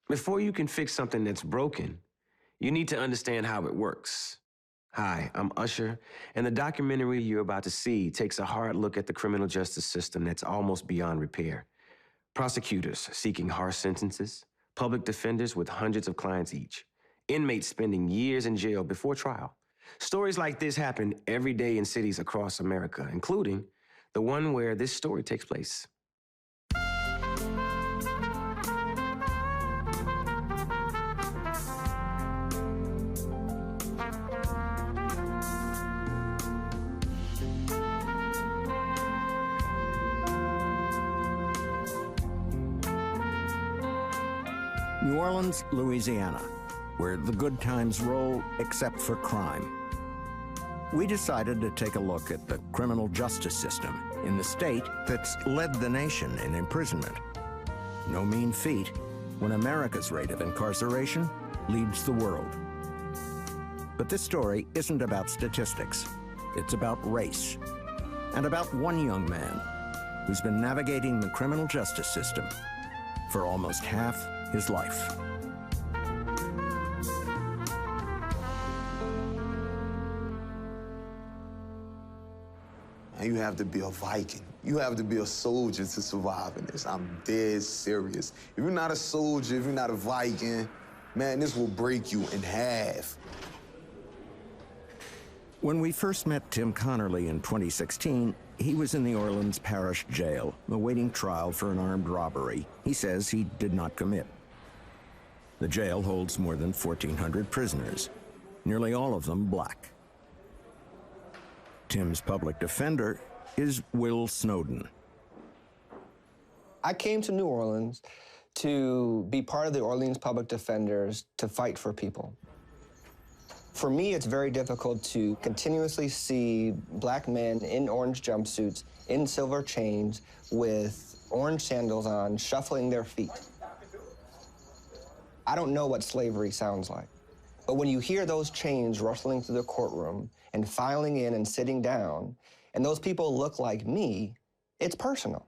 Before you can fix something that's broken, you need to understand how it works. Hi, I'm Usher, and the documentary you're about to see takes a hard look at the criminal justice system that's almost beyond repair. Prosecutors seeking harsh sentences, public defenders with hundreds of clients each, inmates spending years in jail before trial. Stories like this happen every day in cities across America, including the one where this story takes place. New Orleans, Louisiana, where the good times roll except for crime. We decided to take a look at the criminal justice system in the state that's led the nation in imprisonment. No mean feat when America's rate of incarceration leads the world. But this story isn't about statistics. It's about race, and about one young man who's been navigating the criminal justice system for almost half his life. You have to be a Viking. You have to be a soldier to survive in this. I'm dead serious. If you're not a soldier, if you're not a Viking, man, this will break you in half. When we first met Tim Connerly in 2016, he was in the Orleans Parish Jail, awaiting trial for an armed robbery he says he did not commit. The jail holds more than 1,400 prisoners, nearly all of them black. Tim's public defender is Will Snowden. I came to New Orleans to be part of the Orleans Public Defenders to fight for people. For me, it's very difficult to continuously see black men in orange jumpsuits, in silver chains, with orange sandals on, shuffling their feet. I don't know what slavery sounds like. But when you hear those chains rustling through the courtroom and filing in and sitting down, and those people look like me, it's personal.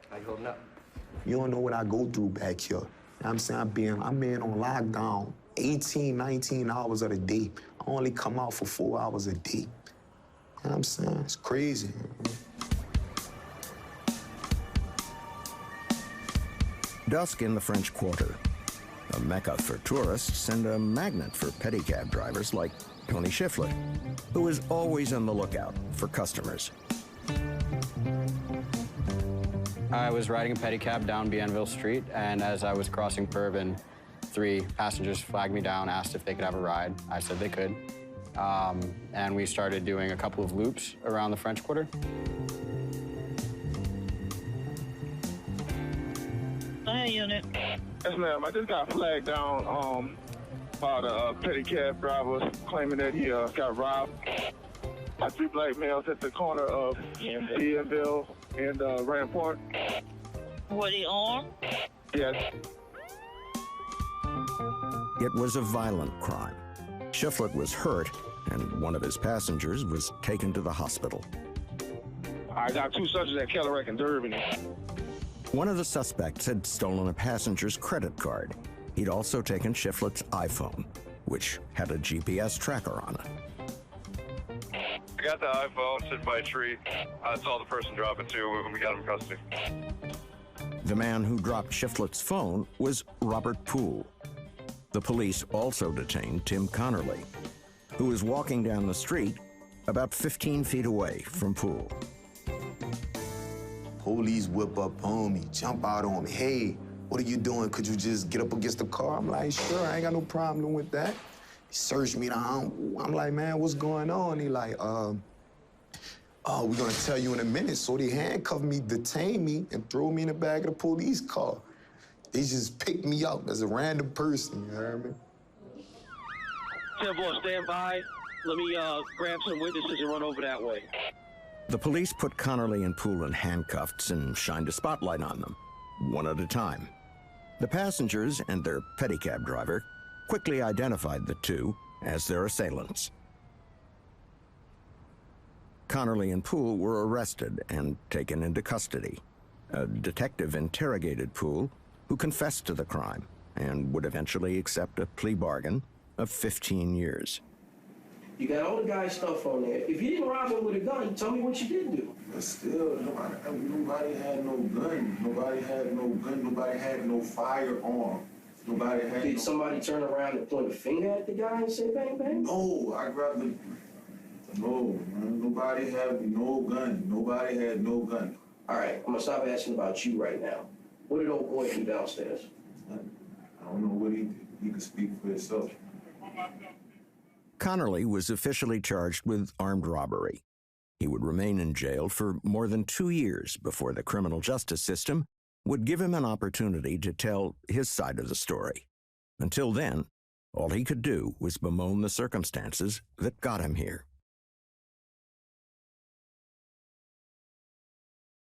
How you holding up? You don't know what I go through back here. I'm saying I'm being on lockdown 18, 19 hours of the day. I only come out for 4 hours a day. You know what I'm saying? It's crazy. Dusk in the French Quarter, a mecca for tourists and a magnet for pedicab drivers like Tony Shiflett, who is always on the lookout for customers. I was riding a pedicab down Bienville Street, and as I was crossing Bourbon, 3 passengers flagged me down, asked if they could have a ride. I said they could. And we started doing a couple of loops around the French Quarter. Hi, unit. Yes, ma'am. I just got flagged down by the pedicab driver claiming that he got robbed by 3 black males at the corner of Bienville and Rampart. Were they armed? Yes. It was a violent crime. Shiflett was hurt, and one of his passengers was taken to the hospital. I got 2 subjects at Kellerack and Durbin. One of the suspects had stolen a passenger's credit card. He'd also taken Shiflett's iPhone, which had a GPS tracker on it. I got the iPhone sitting by a tree. I saw the person drop it too when we got him in custody. The man who dropped Shiflett's phone was Robert Poole. The police also detained Tim Connerly, who was walking down the street about 15 feet away from Poole. Police whip up on me, jump out on me. Hey, what are you doing? Could you just get up against the car? I'm like, sure, I ain't got no problem with that. He searched me down. I'm like, man, what's going on? He like, we're gonna tell you in a minute. So they handcuffed me, detained me, and threw me in the back of the police car. They just picked me up as a random person, you heard me? 10-4, stand by. Let me grab some witnesses and run over that way. The police put Connerly and Poole in handcuffs and shined a spotlight on them, one at a time. The passengers and their pedicab driver quickly identified the two as their assailants. Connerly and Poole were arrested and taken into custody. A detective interrogated Poole, who confessed to the crime and would eventually accept a plea bargain of 15 years. You got all the guy's stuff on there. If you didn't rob him with a gun, tell me what you did do. But still, nobody had no gun. Nobody had no gun. Nobody had no firearm. Nobody had. Did somebody turn around and point a finger at the guy and say bang bang? No, I'd rather. No, man. Nobody had no gun. Nobody had no gun. All right, I'm gonna stop asking about you right now. What did old boy do downstairs? I don't know what he did. He could speak for himself. Connerly was officially charged with armed robbery. He would remain in jail for more than 2 years before the criminal justice system would give him an opportunity to tell his side of the story. Until then, all he could do was bemoan the circumstances that got him here.